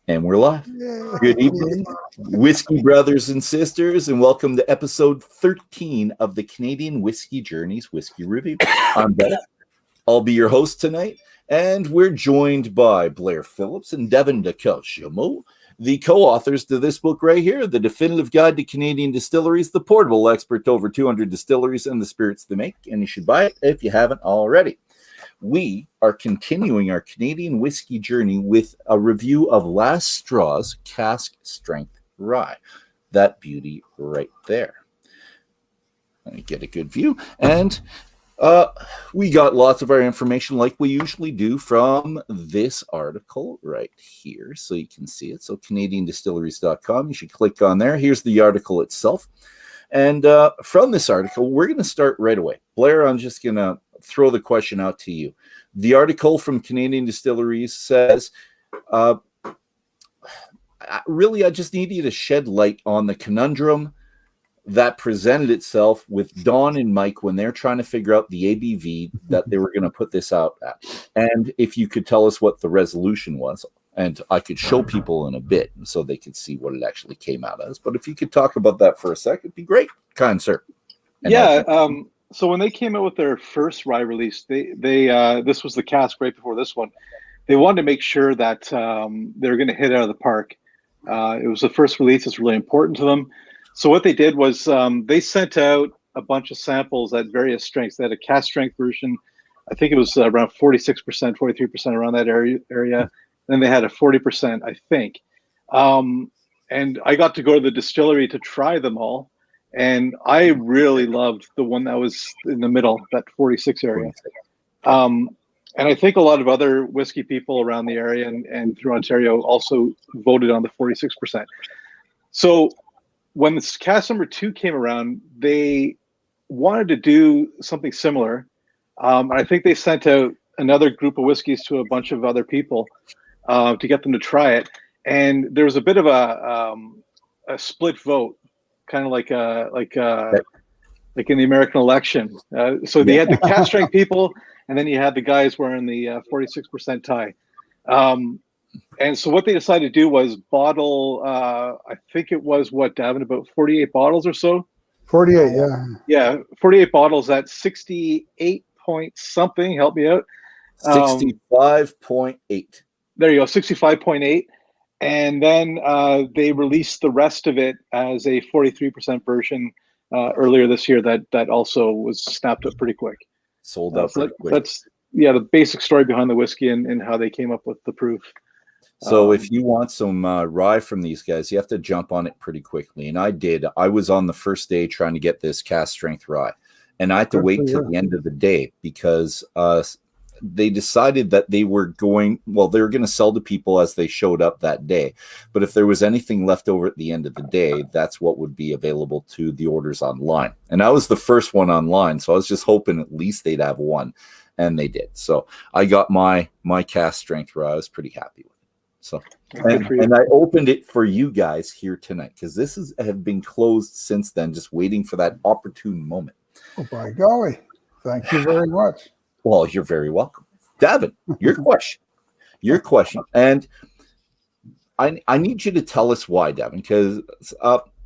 And we're live. Good evening, whiskey brothers and sisters, and welcome to episode 13 of the Canadian Whisky Journey's Whiskey Review. I'm Blair. I'll be your host tonight, and we're joined by Blair Phillips and Davin de Kergommeaux, the co-authors to this book right here, The Definitive Guide to Canadian Distilleries, the portable expert to over 200 distilleries and the spirits they make, and you should buy it if you haven't already. We are continuing our Canadian Whisky Journey with a review of Last Straw's Cask Strength Rye. That beauty right there. Let me get a good view. And we got lots of our information like we usually do from this article right here. So you can see it. So CanadianDistilleries.com. You should click on there. Here's the article itself. And from this article, we're going to start right away. Blair, I'm just going to throw the question out to you. The article from Canadian Distilleries says, really, I just need you to shed light on the conundrum that presented itself with Don and Mike when they're trying to figure out the ABV that they were going to put this out at. And if you could tell us what the resolution was, and I could show people in a bit so they could see what it actually came out as. But if you could talk about that for a second, it'd be great, kind sir. And so when they came out with their first rye release, they this was the cask right before this one. They wanted to make sure that they were going to hit it out of the park. It was the first release; it's really important to them. So what they did was they sent out a bunch of samples at various strengths. They had a cask strength version. I think it was around 46%, 43% around that area. Then they had a 40%, I think. And I got to go to the distillery to try them all. And I really loved the one that was in the middle, that 46 area. And I think a lot of other whiskey people around the area and through Ontario also voted on the 46%. So when this cask number 2 came around, they wanted to do something similar. I think they sent out another group of whiskeys to a bunch of other people to get them to try it. And there was a bit of a split vote. Kind of like in the American election. So they had the cask strength people, and then you had the guys wearing the 46% tie. And so what they decided to do was bottle, I think it was Davin, about 48 bottles or so? 48, yeah. Yeah, 48 bottles at 68 point something. Help me out. 65.8. There you go, 65.8. And then they released the rest of it as a 43% version earlier this year that also was snapped up pretty quick. Sold out pretty quick. That's the basic story behind the whiskey and how they came up with the proof. So if you want some rye from these guys, you have to jump on it pretty quickly. And I did. I was on the first day trying to get this cask strength rye. And I had to wait till the end of the day because they decided that they were going to sell to people as they showed up that day. But if there was anything left over at the end of the day, that's what would be available to the orders online. And I was the first one online, so I was just hoping at least they'd have one, and they did. So I got my cask strength rye. I was pretty happy with it. So and I opened it for you guys here tonight because this have been closed since then, just waiting for that opportune moment. Oh, by golly. Thank you very much. Well, you're very welcome. Davin, your question. And I need you to tell us why, Davin, because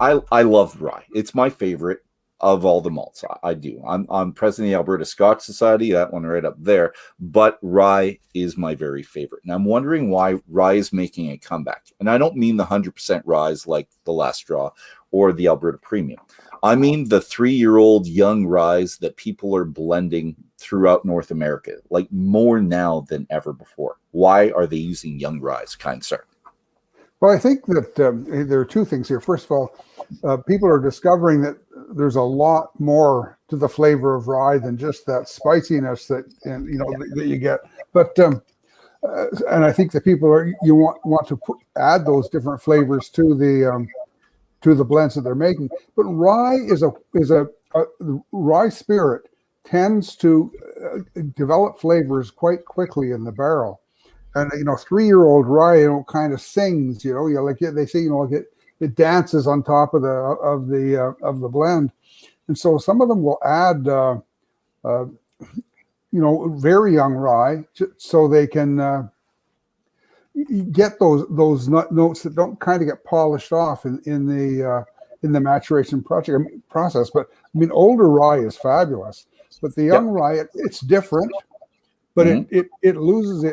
I love rye. It's my favorite of all the malts. I do. I'm president of the Alberta Scotch Society, that one right up there, but rye is my very favorite. And I'm wondering why rye is making a comeback. And I don't mean the 100% rye like the Last Straw or the Alberta Premium. I mean the 3-year-old young rye that people are blending throughout North America, like more now than ever before. Why are they using young rye, kind sir? Well, I think that there are two things here. First of all, people are discovering that there's a lot more to the flavor of rye than just that spiciness that you get. But and I think that people want to add those different flavors to the blends that they're making. But rye is a rye spirit tends to develop flavors quite quickly in the barrel. And 3-year-old rye, kind of sings. They say, it dances on top of the blend, and so some of them will add, very young rye, so they can you get those notes that don't kind of get polished off in the maturation process. But I mean, older rye is fabulous, but the young rye, it's different, but it loses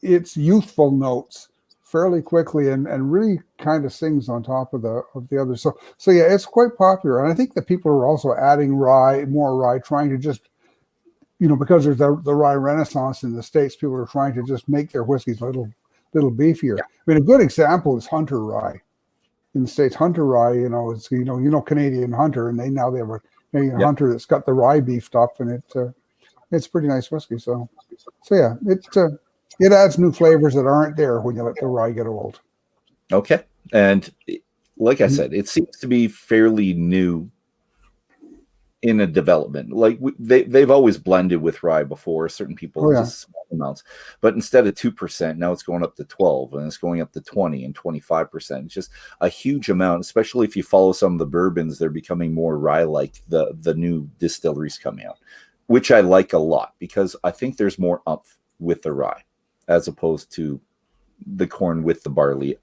its youthful notes fairly quickly and really kind of sings on top of the others. So yeah, it's quite popular, and I think that people are also adding more rye, trying to just, because there's the rye renaissance in the States, people are trying to just make their whiskeys a little beefier. I mean, a good example is Hunter rye in the States. Hunter rye, it's Canadian Hunter, and they have a Canadian Hunter that's got the rye beefed up, and it's pretty nice whiskey. So yeah, it adds new flavors that aren't there when you let the rye get old. Okay, and like I said, it seems to be fairly new in a development. Like they've always blended with rye before. Certain people just small amounts, but instead of 2%, now it's going up to 12, and it's going up to 20 and 25%. It's just a huge amount. Especially if you follow some of the bourbons, they're becoming more rye-like. The new distilleries coming out, which I like a lot because I think there's more umph with the rye as opposed to the corn with the barley.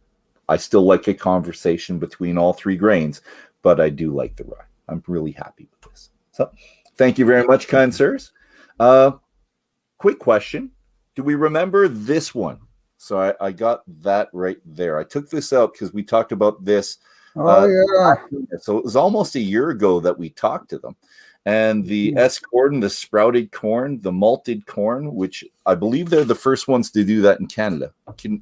I still like a conversation between all three grains, but I do like the rye. I'm really happy with this. So thank you very much, kind sirs. Quick question. Do we remember this one? So I got that right there. I took this out because we talked about this. So it was almost a year ago that we talked to them. And the S corn, the sprouted corn, the malted corn, which I believe they're the first ones to do that in Canada. Can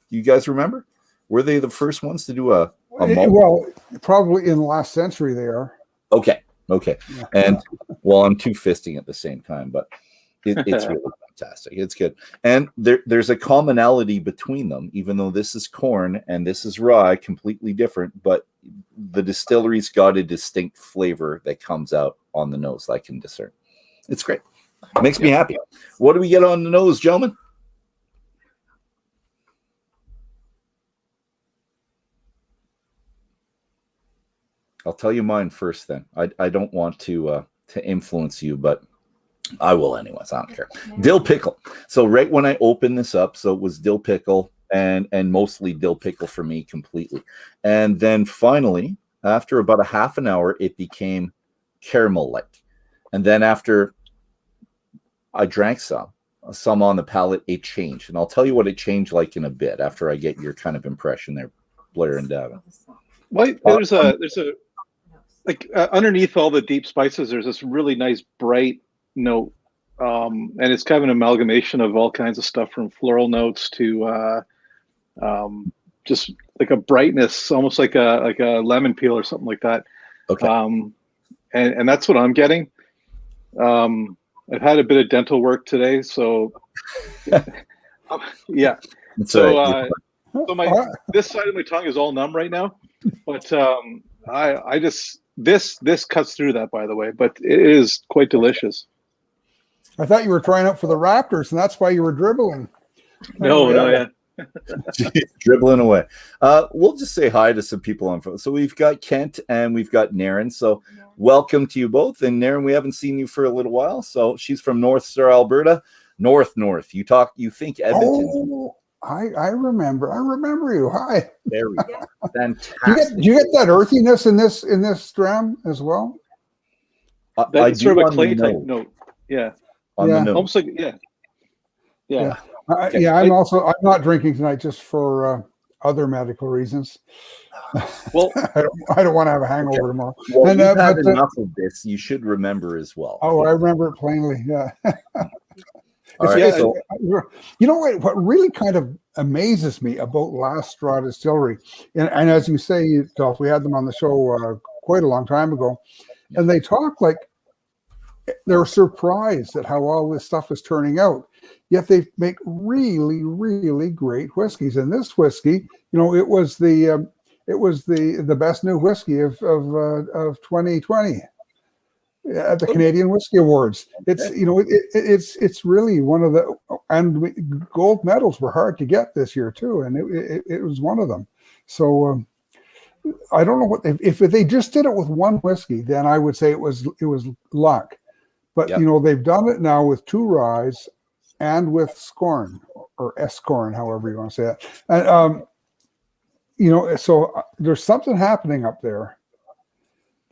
you guys remember? Were they the first ones to do a malt? Well, probably in the last century they are. Okay. Yeah. And well, I'm two-fisting at the same time, but it's really fantastic. It's good. And there's a commonality between them, even though this is corn and this is rye, completely different, but the distillery's got a distinct flavor that comes out on the nose that I can discern. It's great. It makes me happy. What do we get on the nose, gentlemen? I'll tell you mine first then. I don't want to influence you, but I will anyways. I don't care. Dill pickle. So right when I opened this up, so it was dill pickle and mostly dill pickle for me completely. And then finally, after about a half an hour, it became caramel-like. And then after I drank some on the palate, it changed. And I'll tell you what it changed like in a bit after I get your kind of impression there, Blair and Davin. Well, there's a underneath all the deep spices, there's this really nice bright note, and it's kind of an amalgamation of all kinds of stuff from floral notes to just like a brightness, almost like a lemon peel or something like that. Okay. And that's what I'm getting. I've had a bit of dental work today, so yeah. So this side of my tongue is all numb right now, but I just this cuts through that, by the way, but it is quite delicious. I thought you were trying out for the Raptors, and that's why you were dribbling. No. Dribbling away. We'll just say hi to some people on phone. So we've got Kent and we've got Naren. So welcome to you both. And Naren, we haven't seen you for a little while. So she's from North Star, Alberta. North. You think Edmonton. Oh, I remember you. Hi. There we go. Fantastic. Do you get that earthiness in this dram as well? That's sort of a clay type note. Yeah. On the nose. Almost like yeah. I'm not drinking tonight just for other medical reasons. Well, I don't want to have a hangover tomorrow. Well, and you've had enough of this. You should remember as well. Oh, I remember it plainly. Yeah. You know what really kind of amazes me about Last Straw Distillery, and as you say, Dolph, we had them on the show quite a long time ago, and they talk like they're surprised at how all this stuff is turning out. Yet they make really, really great whiskeys. And this whiskey, it was the best new whiskey of 2020 at the Canadian Whisky Awards. It's it's really one of the, and gold medals were hard to get this year too, and it was one of them. So I don't know what if they just did it with one whiskey, then I would say it was luck. But they've done it now with two ryes and with scorn, or Escorn, however you want to say it. And so there's something happening up there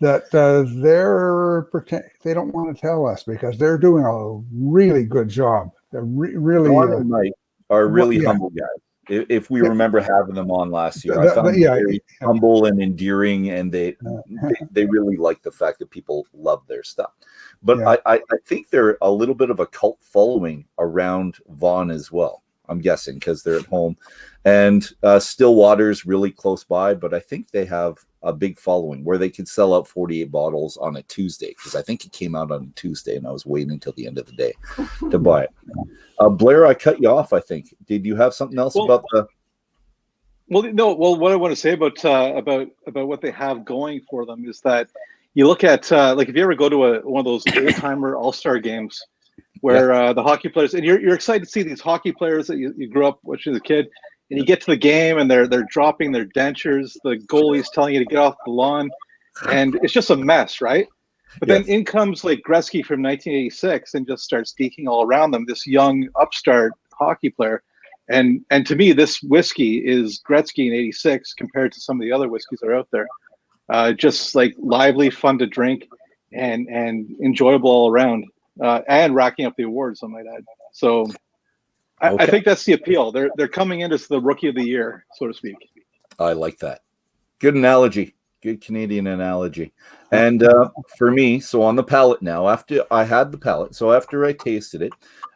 that they don't want to tell us because they're doing a really good job. They're really are really humble guys. If we remember having them on last year, I found them very humble and endearing, and they really like the fact that people love their stuff. But I think they're a little bit of a cult following around Vaughan as well. I'm guessing because they're at home, and Stillwater's really close by. But I think they have a big following where they could sell out 48 bottles on a Tuesday, because I think it came out on a Tuesday, and I was waiting until the end of the day to buy it. Blair, I cut you off. I think. Did you have something else about the? Well, no. Well, what I want to say about what they have going for them is that you look at like if you ever go to one of those old timer all-star games where the hockey players, and you're excited to see these hockey players that you grew up watching as a kid, and you get to the game and they're dropping their dentures, the goalie's telling you to get off the lawn, and it's just a mess, right? But then in comes like Gretzky from 1986 and just starts deking all around them, this young upstart hockey player. And to me, this whiskey is Gretzky in 86 compared to some of the other whiskeys that are out there. Just like lively, fun to drink, and enjoyable all around, and racking up the awards, I might add. So I think that's the appeal. They're coming in as the rookie of the year, so to speak. I like that. Good analogy. Good Canadian analogy. And for me, so on the palate now, after I had the palate, so after I tasted it,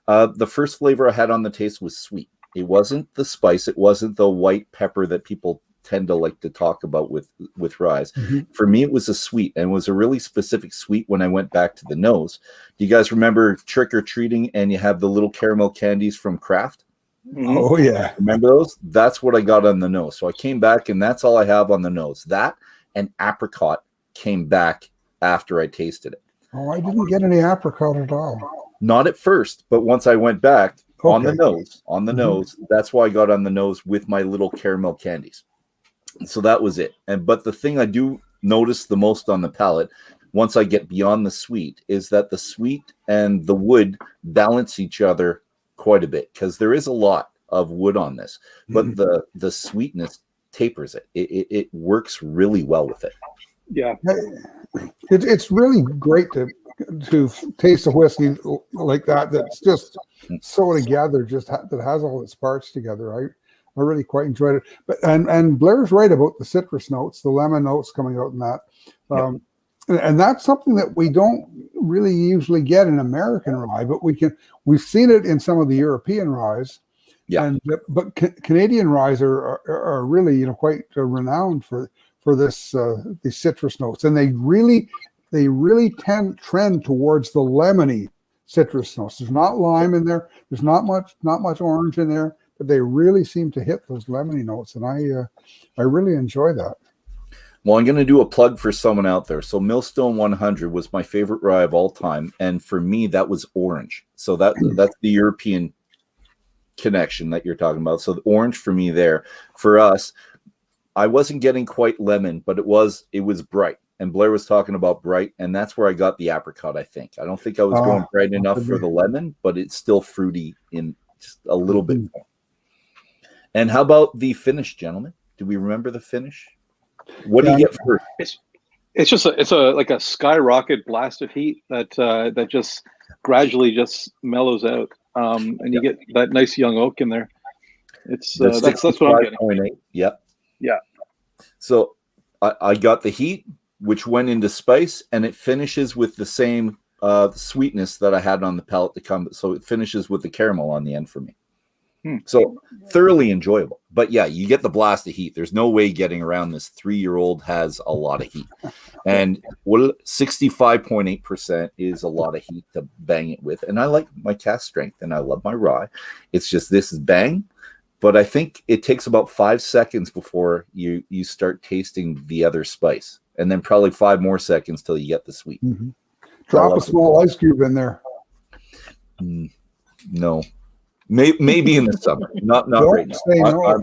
the first flavor I had on the taste was sweet. It wasn't the spice. It wasn't the white pepper that people tend to like to talk about with ryes. For me, it was a sweet, and it was a really specific sweet when I went back to the nose. Do you guys remember Trick or Treating, and you have the little caramel candies from Kraft? Oh, yeah. Remember those? That's what I got on the nose. So I came back, and that's all I have on the nose. That and apricot came back after I tasted it. Oh, I didn't get any apricot at all. Not at first, but once I went back on the nose, that's why I got on the nose with my little caramel candies. So that was it. But the thing I do notice the most on the palate, once I get beyond the sweet, is that the sweet and the wood balance each other quite a bit, because there is a lot of wood on this, but the sweetness tapers it. It works really well with it. Yeah, it's really great to taste a whiskey like that that's just so together, that has all its parts together. I really quite enjoyed it. But and Blair's right about the citrus notes, the lemon notes coming out in that. And that's something that we don't really usually get in American rye, but we've seen it in some of the European ryes. Yeah. But Canadian ryes are really quite renowned for this these citrus notes, and they really trend towards the lemony citrus notes. There's not lime in there. There's not much orange in there, but they really seem to hit those lemony notes, and I really enjoy that. Well, I'm going to do a plug for someone out there. So Millstone 100 was my favorite rye of all time, and for me that was orange. So that's the European connection that you're talking about. So the orange for me there. For us, I wasn't getting quite lemon, but it was bright. And Blair was talking about bright, and that's where I got the apricot, I think. I don't think I was going bright enough for the lemon, but it's still fruity in just a little bit more. And how about the finish, gentlemen? Do we remember the finish? What do you get first? It's like a skyrocket blast of heat that just gradually just mellows out, and you get that nice young oak in there. It's that's what I'm getting. 65.8. Yep. Yeah. So I got the heat, which went into spice, and it finishes with the same sweetness that I had on the palate to come. So it finishes with the caramel on the end for me. So thoroughly enjoyable. But yeah, you get the blast of heat. There's no way getting around this. 3-year-old has a lot of heat. And 65.8% is a lot of heat to bang it with. And I like my cask strength, and I love my rye. It's just this is bang. But I think it takes about 5 seconds before you start tasting the other spice. And then probably 5 more seconds till you get the sweet. Drop a small ice cube in there. No. Maybe in the summer, not right now.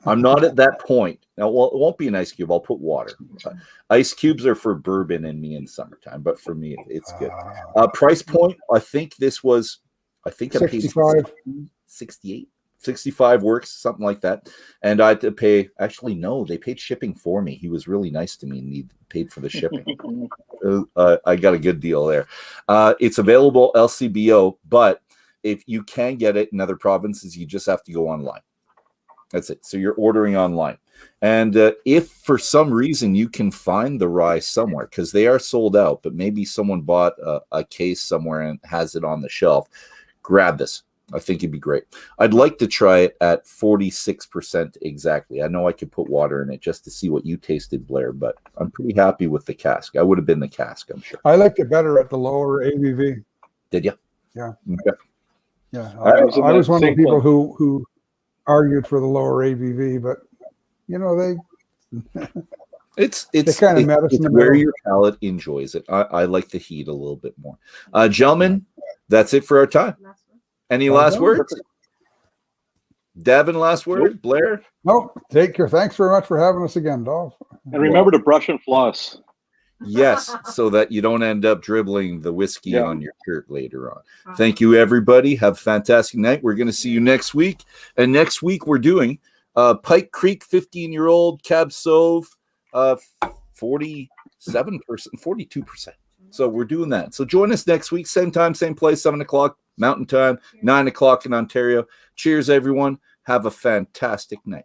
I'm not at that point now. Well, it won't be an ice cube. I'll put water. Ice cubes are for bourbon and me in summertime, but for me, it's good. Price point. I think this was. I think 65. 68, 65 works, something like that. And I had to pay, actually, no, they paid shipping for me. He was really nice to me and he paid for the shipping. I got a good deal there. It's available LCBO, but if you can get it in other provinces, you just have to go online. That's it. So you're ordering online. And if for some reason you can find the rye somewhere, because they are sold out, but maybe someone bought a case somewhere and has it on the shelf, grab this. I think it'd be great. I'd like to try it at 46% exactly. I know I could put water in it just to see what you tasted, Blair, but I'm pretty happy with the cask. I would have been the cask, I'm sure. I liked it better at the lower ABV. Did you? Yeah. Okay. Yeah. I was one of the people who argued for the lower ABV, but you know, it's kind of medicine. It's where your palate enjoys it. I like the heat a little bit more. Gentlemen, that's it for our time. Any last words? Davin, last word? Nope. Blair? No, take care. Thanks very much for having us again, Dolph. And remember to brush and floss. Yes, so that you don't end up dribbling the whiskey on your shirt later on. Thank you, everybody. Have a fantastic night. We're going to see you next week. And next week, we're doing Pike Creek 15-year-old Cab Sauv, 47%, 42%. So we're doing that. So join us next week, same time, same place, 7 o'clock Mountain Time, 9 o'clock in Ontario. Cheers, everyone. Have a fantastic night.